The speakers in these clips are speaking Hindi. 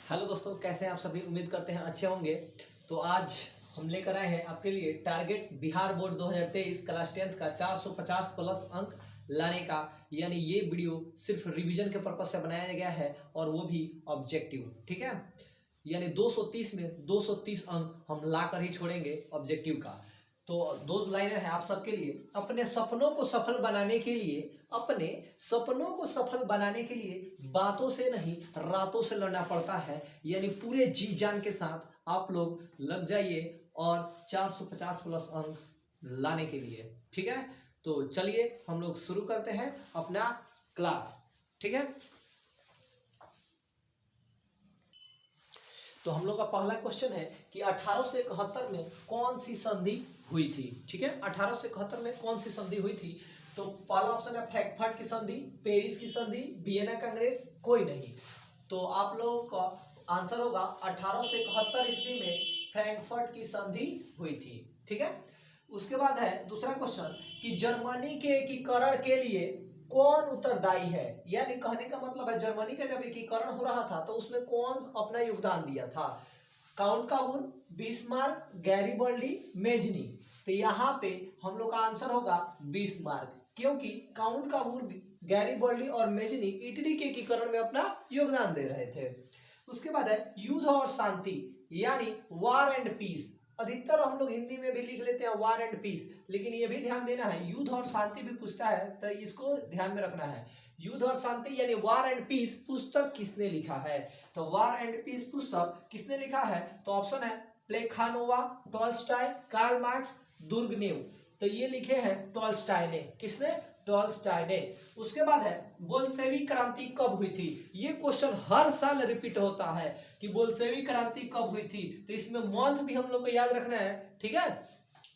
हेलो दोस्तों, कैसे हैं आप सभी। उम्मीद करते हैं अच्छे होंगे। तो आज हम लेकर आए हैं आपके लिए target Bihar board 2023 class 10th का 450 प्लस अंक लाने का। यानी ये वीडियो सिर्फ रिवीजन के पर्पज से बनाया गया है और वो भी ऑब्जेक्टिव। ठीक है, यानी 230 में 230 अंक हम ला कर ही छोड़ेंगे ऑब्जेक्टिव का। तो दो लाइनें हैं आप सबके लिए। अपने सपनों को सफल बनाने के लिए, अपने सपनों को सफल बनाने के लिए बातों से नहीं रातों से लड़ना पड़ता है। यानी पूरे जी जान के साथ आप लोग लग जाइए और 450 प्लस अंक लाने के लिए। ठीक है, तो चलिए हम लोग शुरू करते हैं अपना क्लास। ठीक है, तो हम लोग का पहला क्वेश्चन है कि 1871 में कौन सी संधि हुई थी। ठीक है, 1871 में कौन सी संधि हुई थी। तो पहला ऑप्शन है फ्रैंकफर्ट की संधि, पेरिस की संधि, वियना कांग्रेस, कोई नहीं। तो आप लोगों का आंसर होगा 1871 ईस्वी में फ्रैंकफर्ट की संधि हुई थी। ठीक है, उसके बाद है दूसरा क्वेश्चन कि जर्मनी के एकीकरण के लिए कौन उत्तरदायी है। यानी कहने का मतलब है जर्मनी का जब एकीकरण हो रहा था तो उसमें कौन अपना योगदान दिया था। Count Cavour, Bismarck, Garibaldi, Mazzini. तो यहाँ पे हम लोग का आंसर होगा बिस्मार्क, क्योंकि काउंट काबूर, गैरिबल्डी और मेजनी इटली के एकीकरण में अपना योगदान दे रहे थे। उसके बाद है युद्ध और शांति, यानी वार एंड पीस। अधिकतर हम लोग हिंदी में भी लिख लेते हैं वार एंड पीस, लेकिन ये भी ध्यान देना है युद्ध और शांति भी पूछता है तो इसको ध्यान में रखना है। युद्ध और शांति यानी वार एंड पीस पुस्तक किसने लिखा है। तो वार एंड पीस पुस्तक किसने लिखा है। तो ऑप्शन है प्लेखानोवा, टॉल्स्टाय, कार्ल मार्क्स, तुर्गेनेव। तो ये लिखे हैं टॉल्स्टाय ने। किसने? टॉल्स्टाय ने। उसके बाद है बोल्शेविक क्रांति कब हुई थी। ये क्वेश्चन हर साल रिपीट होता है कि बोल्शेविक क्रांति कब हुई थी। तो इसमें मंथ भी हम लोग को याद रखना है। ठीक है,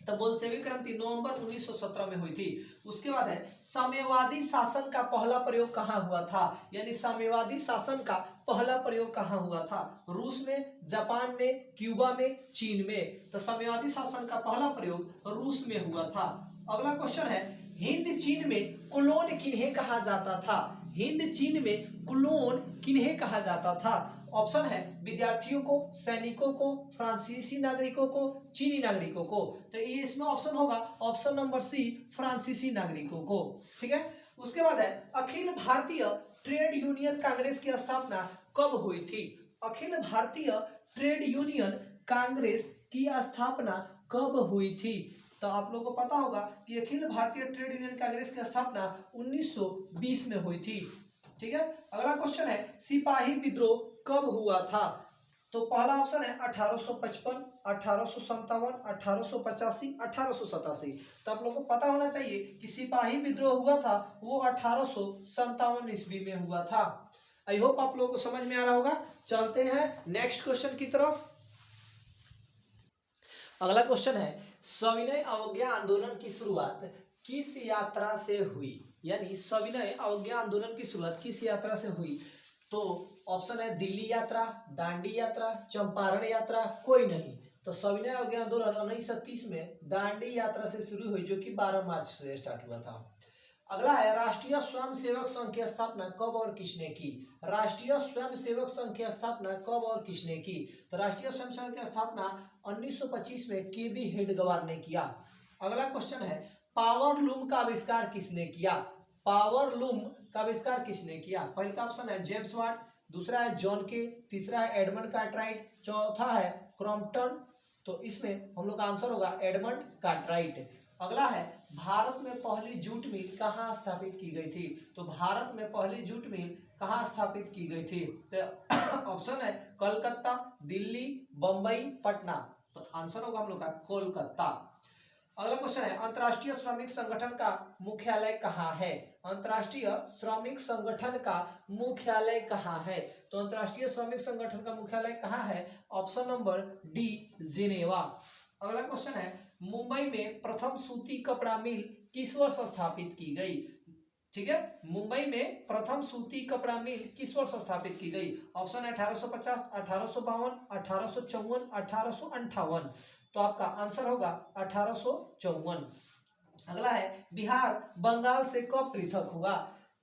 तो बोल्शेविक क्रांति नवंबर 1917 में हुई थी। उसके बाद है साम्यवादी शासन का पहला प्रयोग कहाँ हुआ था। यानी साम्यवादी शासन का पहला प्रयोग कहाँ हुआ था। रूस में, जापान में, क्यूबा में, चीन में। तो साम्यवादी शासन का पहला प्रयोग रूस में हुआ था। अगला क्वेश्चन है हिंद चीन में क्लोन किन्हें कहा जाता था। हिंद चीन में क्लोन किन्हें कहा जाता था। ऑप्शन है विद्यार्थियों को, सैनिकों को, फ्रांसीसी नागरिकों को, चीनी नागरिकों को। तो ये इसमें ऑप्शन होगा ऑप्शन नंबर सी, फ्रांसीसी नागरिकों को। ठीक है, उसके बाद है अखिल भारतीय ट्रेड यूनियन कांग्रेस की स्थापना कब हुई थी। अखिल भारतीय ट्रेड यूनियन कांग्रेस की स्थापना कब हुई थी। तो आप लोगों को पता होगा कि अखिल भारतीय ट्रेड यूनियन कांग्रेस की स्थापना 1920 में हुई थी। ठीक है, अगला क्वेश्चन है सिपाही विद्रोह कब हुआ था। तो पहला ऑप्शन है 1855, 1857, 1885, 1887। तो आप लोग को पता होना चाहिए कि सिपाही विद्रोह हुआ था वो 1857 ईस्वी में हुआ था। आई होप आप लोगों को समझ में आ रहा होगा। चलते हैं नेक्स्ट क्वेश्चन की तरफ। अगला क्वेश्चन है सविनय अवज्ञा आंदोलन की शुरुआत किस यात्रा से हुई। यानी सविनय अवज्ञा आंदोलन की शुरुआत किस यात्रा से हुई। तो ऑप्शन है दिल्ली यात्रा, दांडी यात्रा, चंपारण यात्रा, कोई नहीं। तो सविनय अवज्ञा आंदोलन 1930 में दांडी यात्रा से शुरू हुई, जो कि 12 मार्च से स्टार्ट हुआ था। अगला है राष्ट्रीय स्वयंसेवक संघ की स्थापना कब और किसने की। राष्ट्रीय स्वयंसेवक संघ की स्थापना कब और किसने की। तो राष्ट्रीय स्वयंसेवक की स्थापना 1925 में केबी हेडगेवार ने किया। अगला क्वेश्चन है पावर लूम का आविष्कार किसने किया। पावर लूम का आविष्कार किसने किया। पहले का ऑप्शन है जेम्स वाट, दूसरा है जॉन के, तीसरा है एडमंड कार्टराइट, चौथा है क्रॉम्पटन। तो इसमें हम लोग का आंसर होगा एडमंड कार्टराइट। अगला है भारत में पहली जूट मिल कहाँ स्थापित की गई थी। तो भारत में पहली जूट मिल कहाँ स्थापित की गई थी। तो ऑप्शन है कलकत्ता, दिल्ली, बंबई, पटना। तो आंसर होगा हम लोग का कोलकाता। अगला क्वेश्चन है अंतर्राष्ट्रीय श्रमिक संगठन का मुख्यालय कहाँ है। अंतर्राष्ट्रीय श्रमिक संगठन का मुख्यालय कहाँ है। तो अंतर्राष्ट्रीय श्रमिक संगठन का मुख्यालय कहाँ है। Option number D, Geneva. अगला क्वेश्चन है मुंबई में प्रथम सूती कपड़ा मिल किस वर्ष स्थापित की गई। ठीक है, मुंबई में प्रथम सूती कपड़ा मिल किस वर्ष स्थापित की गई। ऑप्शन है 1850, 1852, 1854, 1858। तो आपका आंसर होगा 1854। अगला है बिहार बंगाल से कब पृथक हुआ।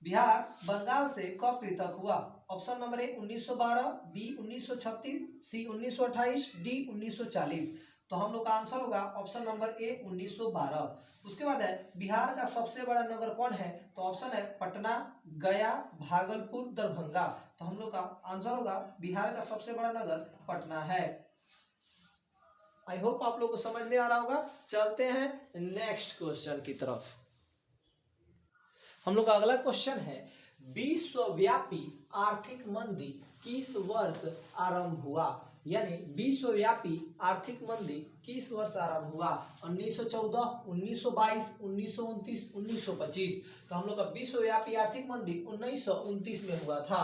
बिहार बंगाल से कब पृथक हुआ। Option number A 1912, B 1936, C 1928, D 1940। तो हम लोग का आंसर होगा ऑप्शन नंबर ए 1912। उसके बाद है बिहार का सबसे बड़ा नगर कौन है? तो ऑप्शन है पटना, गया, भागलपुर, दरभंगा। तो हम लोग का आंसर होगा बिहार का सबसे बड़ा नगर पटना है। आई होप आप लोग को समझ में आ रहा होगा। चलते हैं नेक्स्ट क्वेश्चन की तरफ। हम लोग का अगला क्वेश्चन है विश्वव्यापी आर्थिक मंदी किस वर्ष आरंभ हुआ? यानी विश्वव्यापी आर्थिक मंदी किस वर्ष आरंभ हुआ? 1914, 1922, 1929, 1925। तो हम लोग का विश्वव्यापी आर्थिक मंदी 1929 में हुआ था।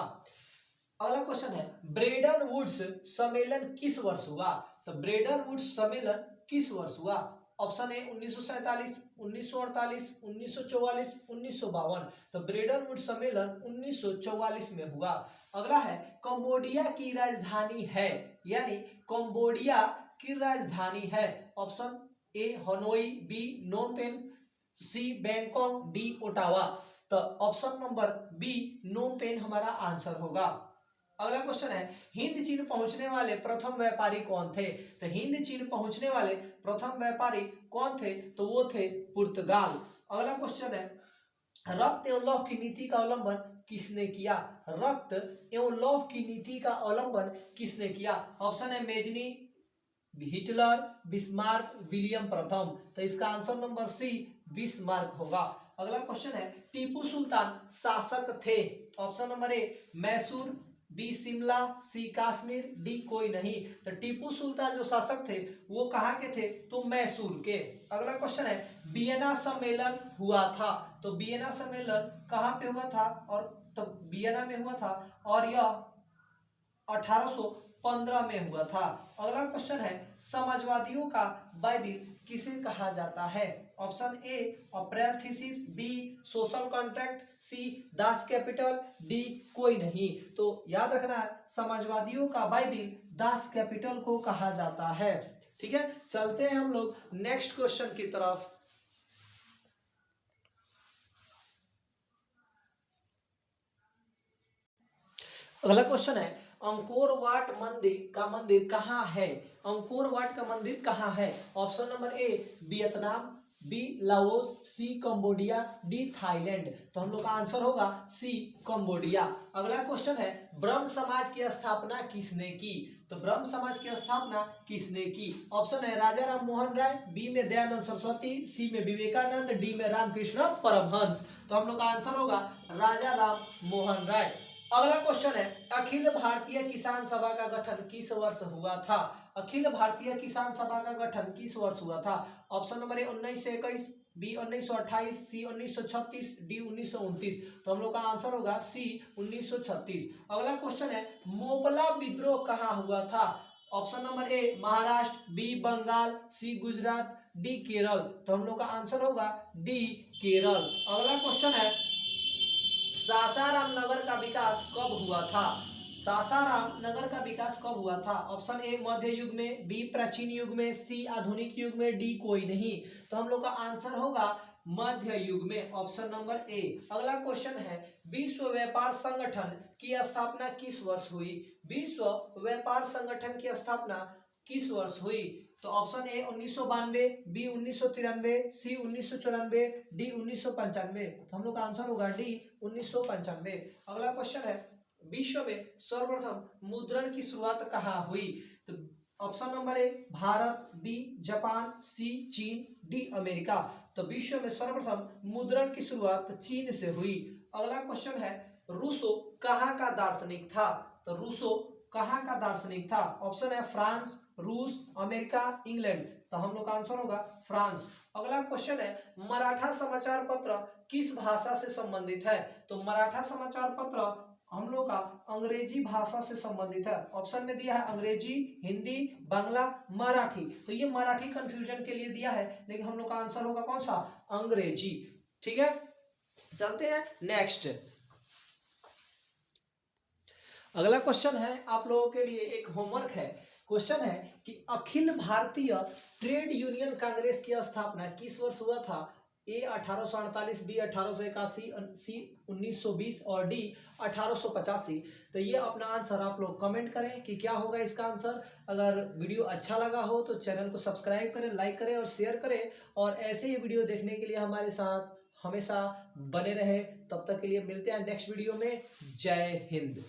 अगला क्वेश्चन है ब्रेडन वुड्स सम्मेलन किस वर्ष हुआ? तो ब्रेडन वुड्स सम्मेलन किस वर्ष हुआ? Option A 1947, 1948, 1944, 1952। तो ब्रेडन वुड्स सम्मेलन 1944 में हुआ। अगला है कंबोडिया की राजधानी है, यानी कंबोडिया की राजधानी है। Option A Hanoi, B Phnom Penh, C Bangkok, D Ottawa. तो option number B Phnom Penh हमारा आंसर होगा। अगला क्वेश्चन है हिंद चीन पहुंचने वाले प्रथम व्यापारी कौन थे? तो हिंद चीन पहुंचने वाले प्रथम व्यापारी कौन थे? तो वो थे पुर्तगाल। अगला क्वेश्चन है रक्त एवं लौह की नीति का अवलंबन किसने किया? रक्त एवं लौह की नीति का अवलंबन किसने किया? ऑप्शन है मेजनी, हिटलर, बिस्मार्क, विलियम प्रथम। तो इसका आंसर नंबर सी बिस्मार्क होगा। अगला क्वेश्चन है टीपू सुल्तान शासक थे। Option number A Mysore, B Shimla, C Kashmir, D कोई नहीं। तो टीपू सुल्तान जो शासक थे वो कहाँ के थे? तो मैसूर के। अगला क्वेश्चन है वियना सम्मेलन हुआ था। तो वियना सम्मेलन कहाँ पे हुआ था? और तो वियना में हुआ था और यह 1815 में हुआ था। अगला क्वेश्चन है समाजवादियों का बाइबिल किसे कहा जाता है? Option A April thesis, B social contract, C Das Kapital, D कोई नहीं। तो याद रखना है समाजवादियों का बाइबिल दास कैपिटल को कहा जाता है। ठीक है, चलते हैं हम लोग नेक्स्ट क्वेश्चन की तरफ। अगला क्वेश्चन है अंकोर वाट मंदिर कहाँ है? अंकोर वाट का मंदिर कहाँ है? Option number A Vietnam, B Laos, C Cambodia, D Thailand. तो हम लोग का आंसर होगा सी कंबोडिया। अगला क्वेश्चन है ब्रह्म समाज की स्थापना किसने की? तो ब्रह्म समाज की स्थापना किसने की? ऑप्शन है राजा राम मोहन राय, बी में दयानंद सरस्वती, सी में विवेकानंद, डी में रामकृष्ण परमहंस। तो हम लोग का आंसर होगा राजा राम मोहन राय। अगला क्वेश्चन है अखिल भारतीय किसान सभा का गठन किस वर्ष हुआ था? अखिल भारतीय किसान सभा का गठन किस वर्ष हुआ था? Option number A 1921, B 1928, C 1936, D 1929। तो हम लोग का आंसर होगा सी 1936। अगला क्वेश्चन है मोपला विद्रोह कहाँ हुआ था? Option number A Maharashtra, B Bengal, C Gujarat, D Kerala. तो हम लोग का आंसर होगा डी केरल। अगला क्वेश्चन है सासाराम नगर का विकास कब हुआ था? सासाराम नगर का विकास कब हुआ था? ऑप्शन ए मध्य युग में, बी प्राचीन युग में, सी आधुनिक युग में, डी कोई नहीं। तो हम लोग का आंसर होगा मध्य युग में, ऑप्शन नंबर ए। अगला क्वेश्चन है विश्व व्यापार संगठन की स्थापना किस वर्ष हुई? विश्व व्यापार संगठन की स्थापना किस वर्ष हुई? तो option A 1992, B 1993, C 1994, D 1995। तो हम लोग का आंसर होगा डी 1995। अगला क्वेश्चन है विश्व में सर्वप्रथम मुद्रण की शुरुआत कहाँ हुई? तो option number A Bharat, B Japan, C चीन, डी अमेरिका। तो विश्व में सर्वप्रथम मुद्रण की शुरुआत चीन से हुई। अगला क्वेश्चन है रूसो कहाँ का दार्शनिक था? तो रूसो कहाँ का दार्शनिक था? ऑप्शन है फ्रांस, रूस, अमेरिका, इंग्लैंड। तो हम लोग का आंसर होगा फ्रांस। अगला क्वेश्चन है मराठा समाचार पत्र किस भाषा से संबंधित है? तो मराठा समाचार पत्र हम लोग का अंग्रेजी भाषा से संबंधित है। ऑप्शन में दिया है अंग्रेजी, हिंदी, बांग्ला, मराठी। तो ये मराठी कंफ्यूजन के लिए दिया है, लेकिन हम लोग का आंसर होगा कौन सा? अंग्रेजी। ठीक है, चलते हैं नेक्स्ट। अगला क्वेश्चन है आप लोगों के लिए एक होमवर्क है। क्वेश्चन है कि अखिल भारतीय ट्रेड यूनियन कांग्रेस की स्थापना किस वर्ष हुआ था? ए 1848, बी 1881, सी 1920 और डी 1885। तो ये अपना आंसर आप लोग कमेंट करें कि क्या होगा इसका आंसर। अगर वीडियो अच्छा लगा हो तो चैनल को सब्सक्राइब करें, लाइक करें और शेयर करें, और ऐसे ही वीडियो देखने के लिए हमारे साथ हमेशा बने रहे। तब तक के लिए मिलते हैं नेक्स्ट वीडियो में। जय हिंद।